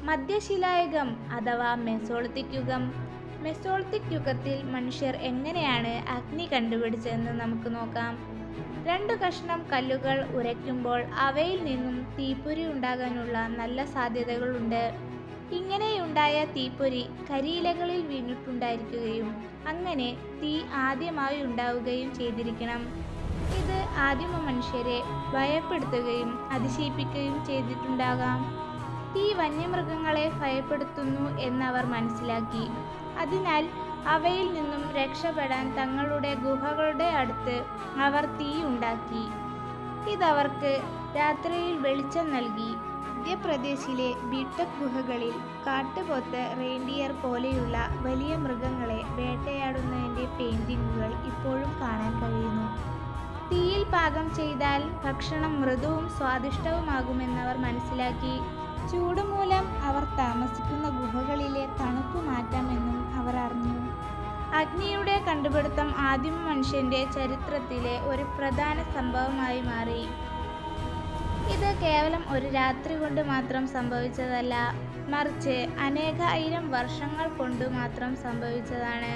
മധ്യശിലായുഗം അഥവാ മെസോളിത്തിക് യുഗം. മെസോളിത്തിക് യുഗത്തിൽ മനുഷ്യർ എങ്ങനെയാണ് അഗ്നി കണ്ടുപിടിച്ചതെന്ന് നമുക്ക് നോക്കാം. 2 കഷ്ണം കല്ലുകൾ ഉരയ്ക്കുമ്പോൾ അവയിൽ നിന്നും തീപ്പൊരി ഉണ്ടാകാനുള്ള നല്ല സാധ്യതകളുണ്ട്. ഇങ്ങനെയുണ്ടായ തീപ്പൊരി കരിയിലകളിൽ വീണിട്ടുണ്ടായിരിക്കുകയും അങ്ങനെ തീ ആദ്യമായി ഉണ്ടാവുകയും ചെയ്തിരിക്കണം. ഇത് ആദിമ മനുഷ്യരെ ഭയപ്പെടുത്തുകയും അതിശയിപ്പിക്കുകയും ചെയ്തിട്ടുണ്ടാകാം. തീ വന്യമൃഗങ്ങളെ ഭയപ്പെടുത്തുന്നു എന്നവർ മനസ്സിലാക്കി. അതിനാൽ അവയിൽ നിന്നും രക്ഷപ്പെടാൻ തങ്ങളുടെ ഗുഹകളുടെ അടുത്ത് അവർ തീ ഉണ്ടാക്കി. ഇതവർക്ക് രാത്രിയിൽ വെളിച്ചം നൽകി. മധ്യപ്രദേശിലെ ബീട്ടക് ഗുഹകളിൽ കാട്ടുപോത്ത്, റെയിൻഡിയർ പോലെയുള്ള വലിയ മൃഗങ്ങളെ വേട്ടയാടുന്നതിൻ്റെ പെയിന്റിങ്ങുകൾ ഇപ്പോഴും കാണാൻ കഴിയുന്നു. തീയിൽ പാകം ചെയ്താൽ ഭക്ഷണം മൃദുവും സ്വാദിഷ്ടവുമാകുമെന്നവർ മനസ്സിലാക്കി. ചൂടുമൂലം അവർ താമസിക്കുന്ന ഗുഹകളിലെ തണുപ്പ് മാറ്റാമെന്നും അവർ അറിഞ്ഞു. അഗ്നിയുടെ കണ്ടുപിടുത്തം ആദിമ മനുഷ്യന്റെ ചരിത്രത്തിലെ ഒരു പ്രധാന സംഭവമായി മാറി. ഇത് കേവലം ഒരു രാത്രി കൊണ്ട് മാത്രം സംഭവിച്ചതല്ല, മറിച്ച് അനേകായിരം വർഷങ്ങൾ കൊണ്ട് മാത്രം സംഭവിച്ചതാണ്.